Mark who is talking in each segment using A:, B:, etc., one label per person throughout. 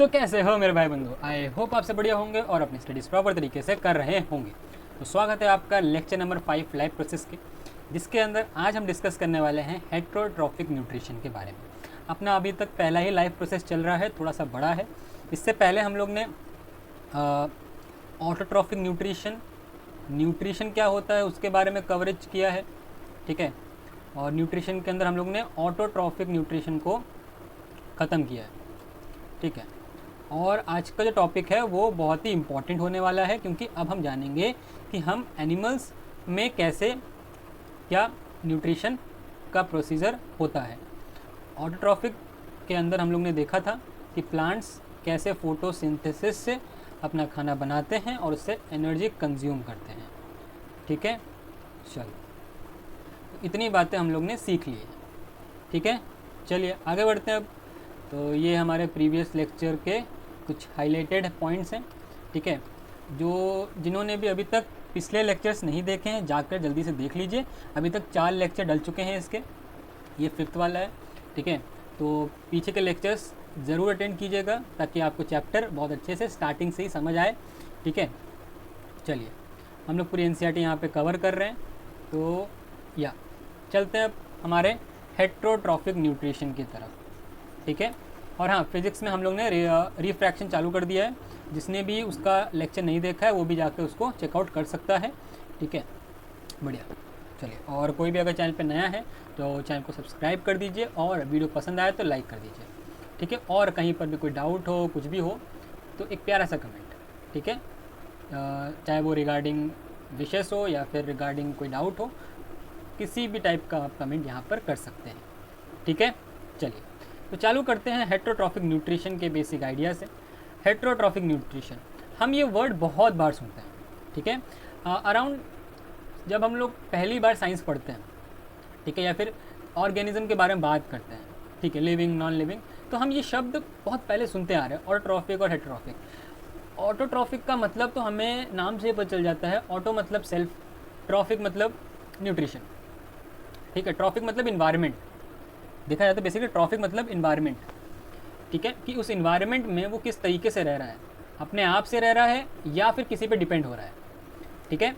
A: तो कैसे हो मेरे भाई बंधु, आई होप आपसे बढ़िया होंगे और अपनी स्टडीज़ प्रॉपर तरीके से कर रहे होंगे। तो स्वागत है आपका लेक्चर नंबर 5 लाइफ प्रोसेस के, जिसके अंदर आज हम डिस्कस करने वाले हैं हेटेरोट्रॉफिक न्यूट्रिशन के बारे में। अपना अभी तक पहला ही लाइफ प्रोसेस चल रहा है, थोड़ा सा बड़ा है। इससे पहले हम लोग ने ऑटोट्रॉफिक न्यूट्रिशन क्या होता है उसके बारे में कवरेज किया है, ठीक है। और न्यूट्रिशन के अंदर हम लोग ने ऑटोट्रॉफिक न्यूट्रिशन को ख़त्म किया है, ठीक है। और आज का जो टॉपिक है वो बहुत ही इम्पॉर्टेंट होने वाला है, क्योंकि अब हम जानेंगे कि हम एनिमल्स में कैसे क्या न्यूट्रिशन का प्रोसीजर होता है। ऑटोट्रॉफिक के अंदर हम लोग ने देखा था कि प्लांट्स कैसे फोटोसिंथेसिस से अपना खाना बनाते हैं और उससे एनर्जी कंज्यूम करते हैं, ठीक है। चलो, इतनी बातें हम लोग ने सीख ली है, ठीक है। चलिए आगे बढ़ते हैं अब। तो ये हमारे प्रीवियस लेक्चर के कुछ हाइलाइटेड पॉइंट्स हैं, ठीक है। जिन्होंने भी अभी तक पिछले लेक्चर्स नहीं देखे हैं जाकर जल्दी से देख लीजिए। अभी तक 4 लेक्चर डल चुके हैं इसके, ये 5th वाला है, ठीक है। तो पीछे के लेक्चर्स ज़रूर अटेंड कीजिएगा ताकि आपको चैप्टर बहुत अच्छे से स्टार्टिंग से ही समझ आए, ठीक है। चलिए हम लोग पूरी NCERT यहाँ पे कवर कर रहे हैं, तो या चलते हैं अब हमारे हेटेरोट्रॉफिक न्यूट्रिशन की तरफ, ठीक है। और हाँ, फिज़िक्स में हम लोग ने रिफ्रैक्शन चालू कर दिया है। जिसने भी उसका लेक्चर नहीं देखा है वो भी जाकर उसको चेकआउट कर सकता है, ठीक है। बढ़िया, चलिए। और कोई भी अगर चैनल पे नया है तो चैनल को सब्सक्राइब कर दीजिए और वीडियो पसंद आए तो लाइक कर दीजिए, ठीक है। और कहीं पर भी कोई डाउट हो, कुछ भी हो, तो एक प्यारा सा कमेंट, ठीक है। चाहे वो रिगार्डिंग विशेष हो या फिर रिगार्डिंग कोई डाउट हो, किसी भी टाइप का आप कमेंट यहाँ पर कर सकते हैं, ठीक है। चलिए तो चालू करते हैं हेटेरोट्रॉफिक न्यूट्रिशन के बेसिक आइडिया से। हेटेरोट्रॉफिक न्यूट्रिशन, हम ये वर्ड बहुत बार सुनते हैं, ठीक है। अराउंड जब हम लोग पहली बार साइंस पढ़ते हैं, ठीक है, या फिर ऑर्गेनिज्म के बारे में बात करते हैं, ठीक है, लिविंग नॉन लिविंग, तो हम ये शब्द बहुत पहले सुनते आ रहे हैं, ऑटोट्रॉफिक और हेटेरोट्रॉफिक। ऑटोट्रॉफिक का मतलब तो हमें नाम से पता चल जाता है। ऑटो मतलब सेल्फ, ट्रॉफिक मतलब न्यूट्रिशन, ठीक है। ट्रॉफिक मतलब इन्वायरमेंट, देखा जाता है बेसिकली ट्रॉफिक मतलब इन्वायरमेंट, ठीक है, कि उस इन्वायरमेंट में वो किस तरीके से रह रहा है, अपने आप से रह रहा है या फिर किसी पे डिपेंड हो रहा है, ठीक है।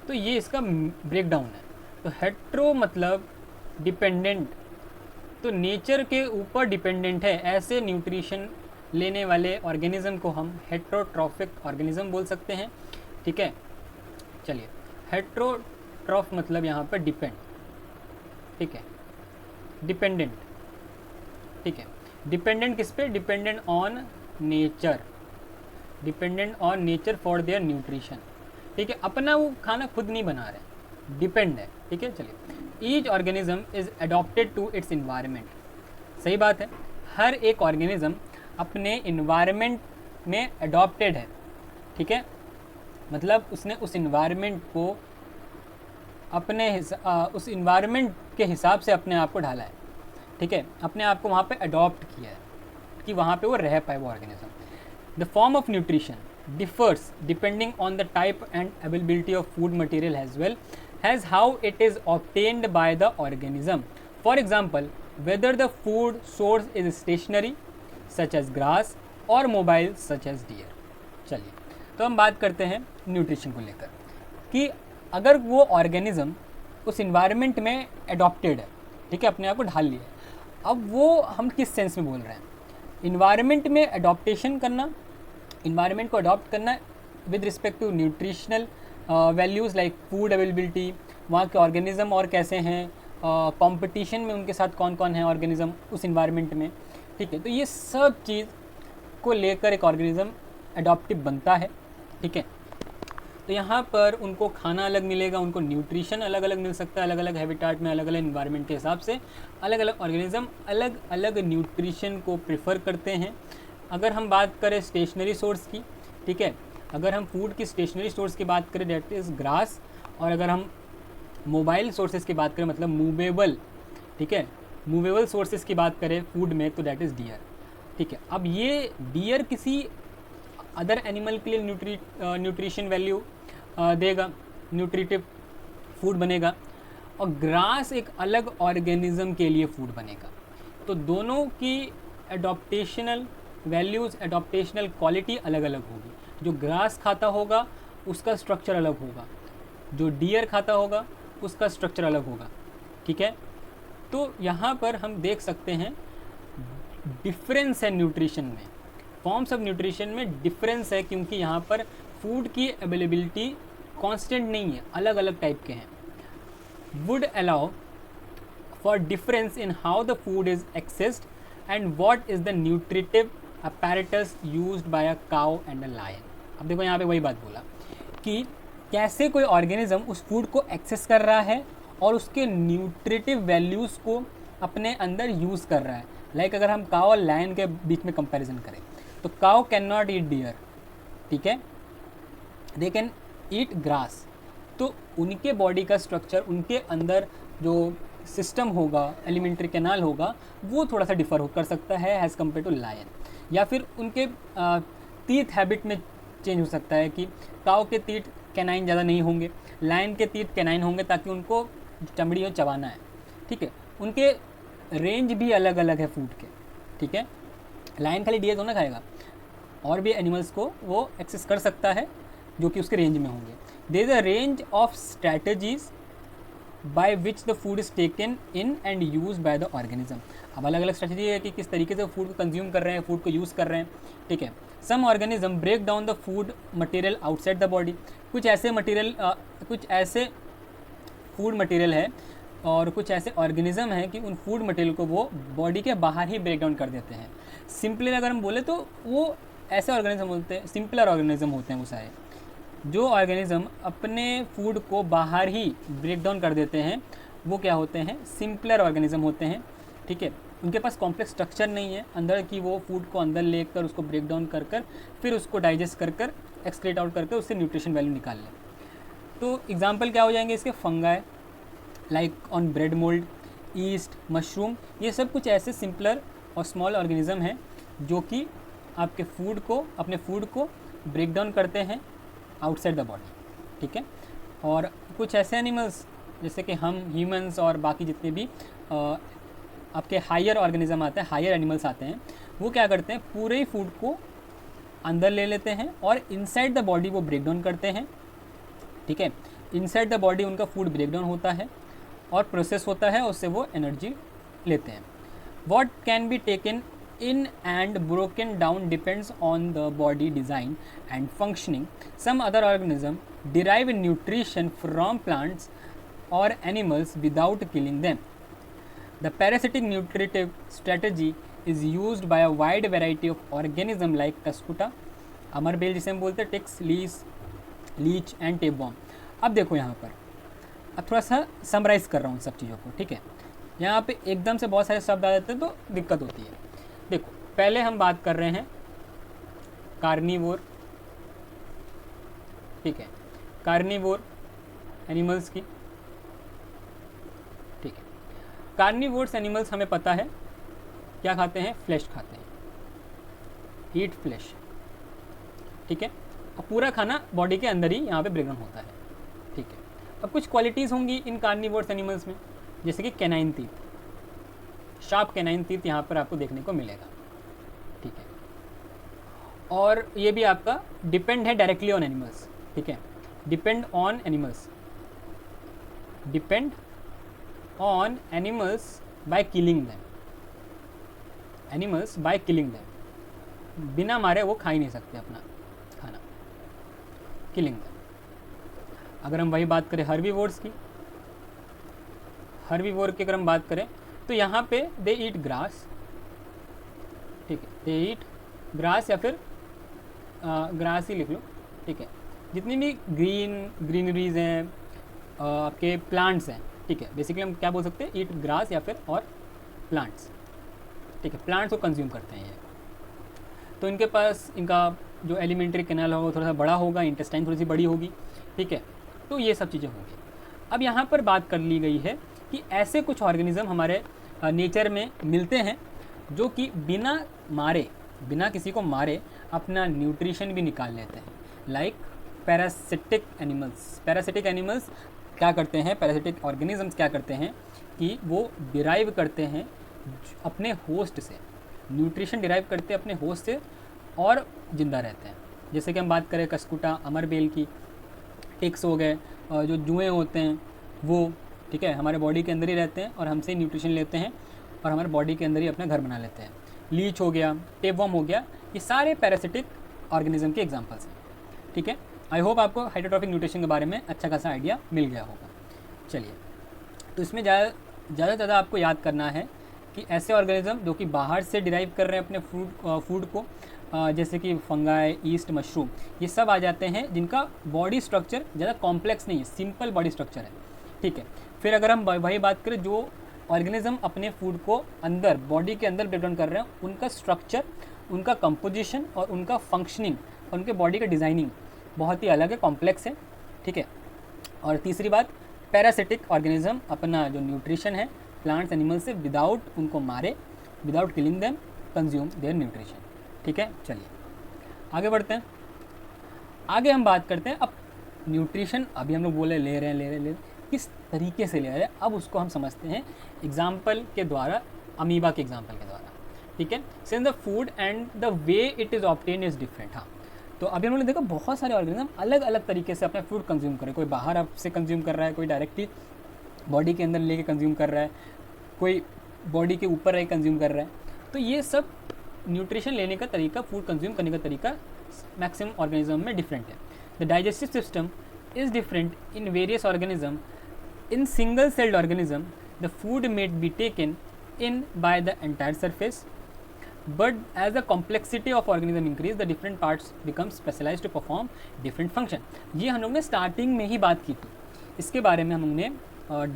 A: तो ये इसका ब्रेक डाउन है। तो हेट्रो मतलब डिपेंडेंट, तो नेचर के ऊपर डिपेंडेंट है, ऐसे न्यूट्रिशन लेने वाले ऑर्गेनिज्म को हम हेटेरोट्रॉफिक ऑर्गेनिज्म बोल सकते हैं, ठीक है। चलिए, हेटेरोट्रॉफ मतलब यहाँ पर डिपेंड, ठीक है, डिपेंडेंट, ठीक है। डिपेंडेंट किस पे? Dependent on nature, dependent on nature for their nutrition, ठीक है। अपना वो खाना खुद नहीं बना रहे, डिपेंड है, ठीक है। चलिए, each organism is adapted to its environment, सही बात है। हर एक ऑर्गेनिज्म अपने इन्वायरमेंट में अडॉप्टेड है, ठीक है। मतलब उसने उस इन्वायरमेंट को उस इन्वायरमेंट के हिसाब से अपने आप को ढाला है, ठीक है, अपने आप को वहाँ पे अडॉप्ट किया है कि वहाँ पे वो रह पाए वो organism. The form of nutrition differs depending on the type and availability of food material as well as how it is obtained by the organism. For example, whether the food source is stationary such as grass or mobile such as deer. चलिए, तो हम बात करते हैं nutrition को लेकर कि अगर वो ऑर्गेनिज्म उस इन्वायरमेंट में एडॉप्टेड है, ठीक है, अपने आप को ढाल लिया है। अब वो हम किस सेंस में बोल रहे हैं? इन्वायरमेंट में एडॉप्टेशन करना, इन्वायरमेंट को अडॉप्ट करना with respect to nutritional values like food availability, वहाँ के ऑर्गेनिज़म और कैसे हैं, कंपटीशन में उनके साथ कौन कौन है ऑर्गेनिज़म उस इन्वायरमेंट में, ठीक है। तो ये सब चीज़ को लेकर एक ऑर्गेनिज़म एडॉप्टिव बनता है, ठीक है। तो यहाँ पर उनको खाना अलग मिलेगा, उनको न्यूट्रिशन अलग अलग मिल सकता है, अलग अलग हैबिटाट में, अलग अलग इन्वायरमेंट के हिसाब से अलग अलग ऑर्गेनिज़म अलग अलग न्यूट्रिशन को प्रेफर करते हैं। अगर हम बात करें स्टेशनरी सोर्स की, ठीक है, अगर हम फूड की स्टेशनरी सोर्स की बात करें डेट इज़ ग्रास, और अगर हम मोबाइल सोर्सेज की बात करें मतलब मूवेबल, ठीक है, मूवेबल सोर्सेज की बात करें फूड में तो डेट इज़ डियर, ठीक है। अब ये डियर किसी अदर एनिमल के लिए न्यूट्रिशन वैल्यू देगा, न्यूट्रिटिव फूड बनेगा, और ग्रास एक अलग ऑर्गेनिज्म के लिए फूड बनेगा। तो दोनों की एडॉप्टेशनल वैल्यूज़ एडॉप्टेशनल क्वालिटी अलग अलग होगी। जो ग्रास खाता होगा उसका स्ट्रक्चर अलग होगा, जो डियर खाता होगा उसका स्ट्रक्चर अलग होगा, ठीक है। तो यहाँ पर हम देख सकते हैं डिफरेंस है न्यूट्रिशन में, फॉर्म्स ऑफ न्यूट्रिशन में डिफरेंस है, क्योंकि यहाँ पर फूड की अवेलेबिलिटी कांस्टेंट नहीं है, अलग अलग टाइप के हैं। Would allow for difference in how the food is accessed and what is the nutritive apparatus used by a cow and a lion। अब देखो यहाँ पे वही बात बोला कि कैसे कोई ऑर्गेनिज्म उस फूड को एक्सेस कर रहा है और उसके न्यूट्रिटिव वैल्यूज़ को अपने अंदर यूज़ कर रहा है। लाइक अगर हम काव और लायन के बीच में कंपैरिजन करें तो काव कैन नॉट ईट डियर, ठीक है, दे कैन ईट ग्रास। तो उनके बॉडी का स्ट्रक्चर, उनके अंदर जो सिस्टम होगा, एलिमेंट्री कैनाल होगा, वो थोड़ा सा डिफर कर सकता है एज़ कम्पेयर टू लायन। या फिर उनके टीथ हैबिट में चेंज हो सकता है कि काव के टीथ कैनाइन ज़्यादा नहीं होंगे, लायन के टीथ कैनाइन होंगे ताकि उनको चमड़ी में चबाना है, ठीक है। उनके रेंज भी अलग अलग है फूड के, ठीक है। लायन खाली डियर तो ना खाएगा, और भी एनिमल्स को वो एक्सेस कर सकता है जो कि उसके रेंज में होंगे। There is a range of strategies by which the food is taken in and use by the organism. अब अलग अलग स्ट्रैटेजी है कि किस तरीके से फूड को कंज्यूम कर रहे हैं, फूड को यूज़ कर रहे हैं, ठीक है। Some organism break down the food material outside the body. कुछ ऐसे फूड मटेरियल है और कुछ ऐसे ऑर्गेनिज्म हैं कि उन फूड मटेरियल को वो बॉडी के बाहर ही ब्रेक डाउन कर देते हैं। सिंपली अगर हम बोले तो वो ऐसे ऑर्गेनिज्म होते हैं, सिंपलर ऑर्गेनिज्म होते हैं वो सारे। जो ऑर्गेनिज्म अपने फूड को बाहर ही ब्रेक डाउन कर देते हैं वो क्या होते हैं, सिंपलर ऑर्गेनिज्म होते हैं, ठीक है। उनके पास कॉम्प्लेक्स स्ट्रक्चर नहीं है अंदर की, वो फूड को अंदर लेकर उसको ब्रेक डाउन कर कर फिर उसको डाइजेस्ट कर कर एक्सक्रीट आउट करके उससे न्यूट्रिशन वैल्यू निकाल लें। तो एग्जांपल क्या हो जाएंगे इसके, fungi like on bread mould, east, mushroom, ये सब कुछ ऐसे सिंपलर और स्मॉल ऑर्गेनिज्म हैं जो कि आपके फूड को, अपने फूड को ब्रेक डाउन करते हैं आउटसाइड द बॉडी, ठीक है। और कुछ ऐसे एनिमल्स जैसे कि हम ह्यूमंस और बाकी जितने भी आपके हायर ऑर्गेनिज्म आते हैं, हायर एनिमल्स आते हैं, वो क्या करते हैं, पूरे ही फूड को अंदर ले लेते हैं और इनसाइड द बॉडी वो ब्रेक डाउन करते हैं, ठीक है। इनसाइड द बॉडी उनका फूड ब्रेक डाउन होता है और प्रोसेस होता है, उससे वो एनर्जी लेते हैं। What can be taken in and broken down depends on the body design and functioning. Some other organisms derive nutrition from plants or animals without killing them. The parasitic nutritive strategy is used by a wide variety of organisms like Cuscuta, अमरबेल जिसे हम बोलते हैं, ticks, Leach and tapeworm. अब देखो यहाँ पर, अब थोड़ा सा समराइज़ कर रहा हूँ सब चीज़ों को, ठीक है। यहाँ पे एकदम से बहुत सारे शब्द आ जाते हैं तो दिक्कत होती है। देखो पहले हम बात कर रहे हैं कार्निवोर, ठीक है, कार्निवोर एनिमल्स की, ठीक है। कार्निवोर्स एनिमल्स हमें पता है क्या खाते हैं, फ्लैश खाते हैं, ईट फ्लैश, ठीक है। और पूरा खाना बॉडी के अंदर ही यहाँ पे ब्रेक डाउन होता है, ठीक है। अब कुछ क्वालिटीज़ होंगी इन कार्निवोर्स एनिमल्स में, जैसे कि canine teeth, sharp canine teeth यहाँ पर आपको देखने को मिलेगा, ठीक है। और ये भी आपका डिपेंड है डायरेक्टली ऑन एनिमल्स, ठीक है, depend on animals, depend on animals by killing them, animals by killing them, बिना मारे वो खा ही नहीं सकते अपना खाना, किलिंग दैम। अगर हम वही बात करें हर्बीवोर्स की, हर्बीवोर की अगर हम बात करें तो यहाँ पे दे ईट ग्रास, ठीक है, दे ईट ग्रास या फिर ग्रास ही लिख लो, ठीक है। जितनी भी ग्रीनरीज हैं, आपके प्लांट्स हैं, ठीक है, बेसिकली हम क्या बोल सकते हैं, ईट ग्रास या फिर और प्लांट्स, ठीक है, प्लांट्स को कंज्यूम करते हैं ये। तो इनके पास इनका जो एलिमेंट्री कैनाल होगा थोड़ा सा बड़ा होगा, इंटेस्टाइन थोड़ी सी बड़ी होगी, ठीक है। तो ये सब चीज़ें होंगी। अब यहाँ पर बात कर ली गई है कि ऐसे कुछ ऑर्गेनिज्म हमारे नेचर में मिलते हैं जो कि बिना मारे, बिना किसी को मारे अपना न्यूट्रिशन भी निकाल लेते हैं, like parasitic animals. Parasitic animals क्या करते हैं, पैरासिटिक ऑर्गेनिजम्स क्या करते हैं कि वो डिराइव करते हैं अपने होस्ट से, न्यूट्रिशन डिराइव करते हैं अपने होस्ट से और ज़िंदा रहते हैं। जैसे कि हम बात करें कस्कुटा, अमरबेल की, टिक्स हो गए, जो जुएँ होते हैं वो, ठीक है, हमारे बॉडी के अंदर ही रहते हैं और हमसे न्यूट्रिशन लेते हैं और हमारे बॉडी के अंदर ही अपना घर बना लेते हैं। लीच हो गया, टेपवर्म हो गया, ये सारे पैरासिटिक ऑर्गेनिज्म के एग्जांपल्स हैं। ठीक है, आई होप आपको हाइड्रोट्रॉफिक न्यूट्रिशन के बारे में अच्छा खासा आइडिया मिल गया होगा। चलिए, तो इसमें ज़्यादा आपको याद करना है कि ऐसे ऑर्गेनिज्म जो कि बाहर से डिराइव कर रहे हैं अपने फूड को, जैसे कि फंगाई, ईस्ट, मशरूम, ये सब आ जाते हैं जिनका बॉडी स्ट्रक्चर ज़्यादा कॉम्प्लेक्स नहीं है, सिंपल बॉडी स्ट्रक्चर है। ठीक है, फिर अगर हम वही बात करें जो ऑर्गेनिज्म अपने फूड को अंदर बॉडी के अंदर ब्रेक डाउन कर रहे हैं, उनका स्ट्रक्चर, उनका कंपोजिशन और उनका फंक्शनिंग और उनके बॉडी का डिज़ाइनिंग बहुत ही अलग है, कॉम्प्लेक्स है। ठीक है, और तीसरी बात, पैरासिटिक ऑर्गेनिज्म अपना जो न्यूट्रिशन है प्लांट्स एनिमल से विदाउट उनको मारे, without killing them, consume their nutrition. ठीक है, चलिए आगे बढ़ते हैं। आगे हम बात करते हैं अब न्यूट्रिशन, अभी हम लोग बोले ले रहे हैं, किस तरीके से ले रहे हैं, अब उसको हम समझते हैं एग्जाम्पल के द्वारा, अमीबा के एग्जाम्पल के द्वारा। ठीक है, since the food and the way it is obtain is different. हाँ, तो अभी हम लोगों ने देखा बहुत सारे ऑर्गेनिज्म अलग अलग तरीके से अपना फूड कंज्यूम कर रहे हैं। कोई बाहर आपसे कंज्यूम कर रहा है, कोई डायरेक्टली बॉडी के अंदर लेके कंज्यूम कर रहा है, कोई बॉडी के ऊपर रह कंज्यूम कर रहा है। तो ये सब न्यूट्रिशन लेने का तरीका, फूड कंज्यूम करने का तरीका मैक्सिमम ऑर्गेनिज्म में डिफरेंट है। The digestive system is different in various organism. In single celled organism, the food may be taken in by the entire surface, but as the complexity of organism increase, the different parts become specialized to perform different function. ये हम लोग ने starting में ही बात की थी, इसके बारे में हम लोग ने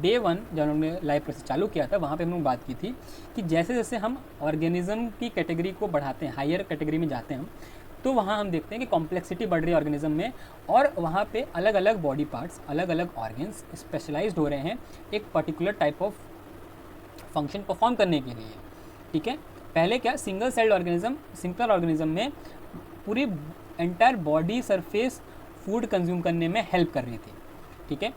A: डे 1 जब हम लोग ने लाइव प्रोसेस चालू किया था वहाँ पे हम लोग बात की थी कि जैसे जैसे हम ऑर्गेनिज्म की कैटेगरी को बढ़ाते हैं, हायर कैटेगरी में जाते हैं हम, तो वहाँ हम देखते हैं कि कॉम्प्लेक्सिटी बढ़ रही है ऑर्गेनिज्म में और वहाँ पे अलग अलग बॉडी पार्ट्स, अलग अलग ऑर्गन्स स्पेशलाइज्ड हो रहे हैं एक particular type of function perform करने के लिए। ठीक है, पहले क्या single celled organism, simple organism में पूरी entire body surface food consume करने में हेल्प कर रही थी। ठीक है,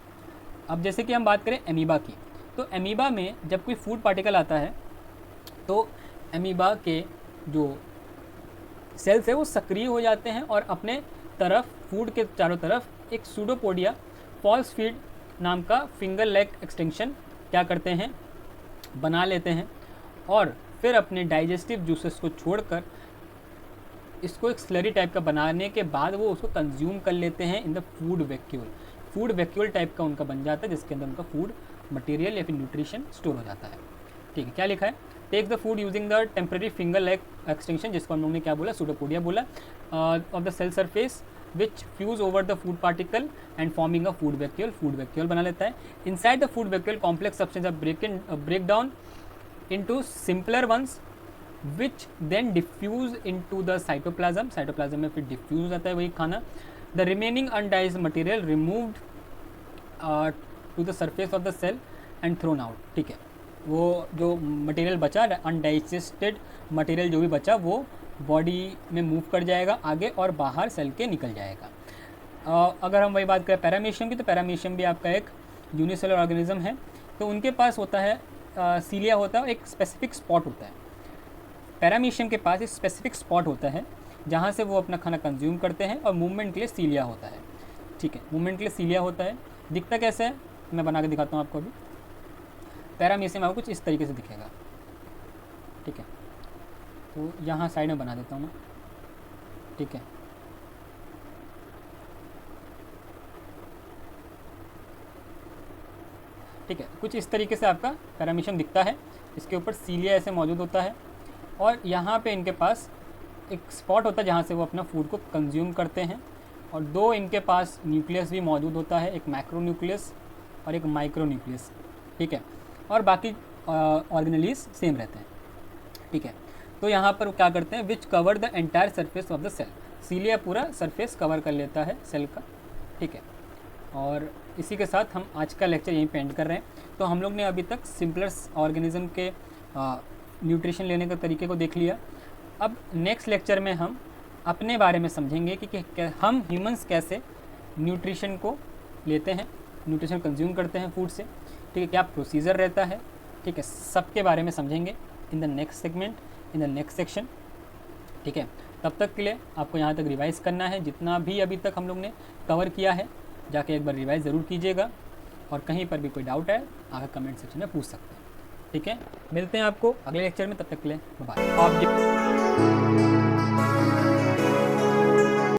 A: अब जैसे कि हम बात करें एमीबा की, तो एमीबा में जब कोई फूड पार्टिकल आता है तो एमीबा के जो सेल्स है वो सक्रिय हो जाते हैं और अपने तरफ, फूड के चारों तरफ एक सूडोपोडिया फॉल्स फीड नाम का फिंगर लेग एक्सटेंशन क्या करते हैं, बना लेते हैं और फिर अपने डाइजेस्टिव जूसेस को छोड़कर इसको एक स्लरी टाइप का बनाने के बाद वो उसको कंज्यूम कर लेते हैं in the food vacuole. Food vacuole type का उनका बन जाता है जिसके अंदर उनका फूड मटेरियल या फिर न्यूट्रिशन स्टोर हो जाता है। ठीक है, क्या लिखा है, take the food using the temporary finger leg extension, जिसको हम लोग ने क्या बोला, सूडोपोडिया बोला, of the cell surface which fuse over the food particle and forming a food vacuole बना लेता है। Inside the food vacuole complex substance break down into simpler ones which then diffuse into the cytoplasm में फिर diffuse हो जाता है वही खाना। The remaining undigested material removed to the surface of the cell and thrown out. ठीक है, वो जो मटेरियल बचा, अनडाइजेस्टेड मटेरियल जो भी बचा वो बॉडी में मूव कर जाएगा आगे और बाहर सेल के निकल जाएगा। अगर हम वही बात करें पैरामीशियम की, तो पैरामीशियम भी आपका एक यूनिसेलुलर ऑर्गेनिज्म है। तो उनके पास होता है सीलिया होता है और एक स्पेसिफिक स्पॉट होता है। पैरामीशियम के पास एक स्पेसिफिक स्पॉट होता है जहाँ से वो अपना खाना कंज्यूम करते हैं और मूवमेंट के लिए सीलिया होता है। ठीक है, मूवमेंट के लिए सीलिया होता है। दिखता कैसे है मैं बना के दिखाता हूँ आपको। अभी पैरामीशियम आपको कुछ इस तरीके से दिखेगा। ठीक है, तो यहाँ साइड में बना देता हूँ मैं। ठीक है, ठीक है, कुछ इस तरीके से आपका पैरामीशियम दिखता है। इसके ऊपर सीलिया ऐसे मौजूद होता है और यहाँ पे इनके पास एक स्पॉट होता है जहाँ से वो अपना फूड को कंज्यूम करते हैं और दो इनके पास न्यूक्लियस भी मौजूद होता है, एक मैक्रो न्यूक्लियस और एक माइक्रो न्यूक्लियस। ठीक है, और बाकी ऑर्गेनेलीज सेम रहते हैं। ठीक है, तो यहाँ पर क्या करते हैं, which cover the entire surface of the cell, cilia पूरा सरफेस कवर कर लेता है सेल का। ठीक है, और इसी के साथ हम आज का लेक्चर यहीं पे एंड कर रहे हैं। तो हम लोग ने अभी तक सिंपलर ऑर्गेनिज्म के न्यूट्रिशन लेने के तरीके को देख लिया। अब नेक्स्ट लेक्चर में हम अपने बारे में समझेंगे कि हम ह्यूमंस कैसे न्यूट्रिशन को लेते हैं, न्यूट्रिशन कंज्यूम करते हैं फूड से। ठीक है, क्या प्रोसीजर रहता है, ठीक है, सबके बारे में समझेंगे in the next segment. In the next section. ठीक है, तब तक के लिए आपको यहाँ तक रिवाइज़ करना है, जितना भी अभी तक हम लोग ने कवर किया है जाके एक बार रिवाइज़ ज़रूर कीजिएगा, और कहीं पर भी कोई डाउट है आगे कमेंट सेक्शन में पूछ सकते हैं। ठीक है, मिलते हैं आपको अगले लेक्चर में, तब तक के लिए बाय बाय।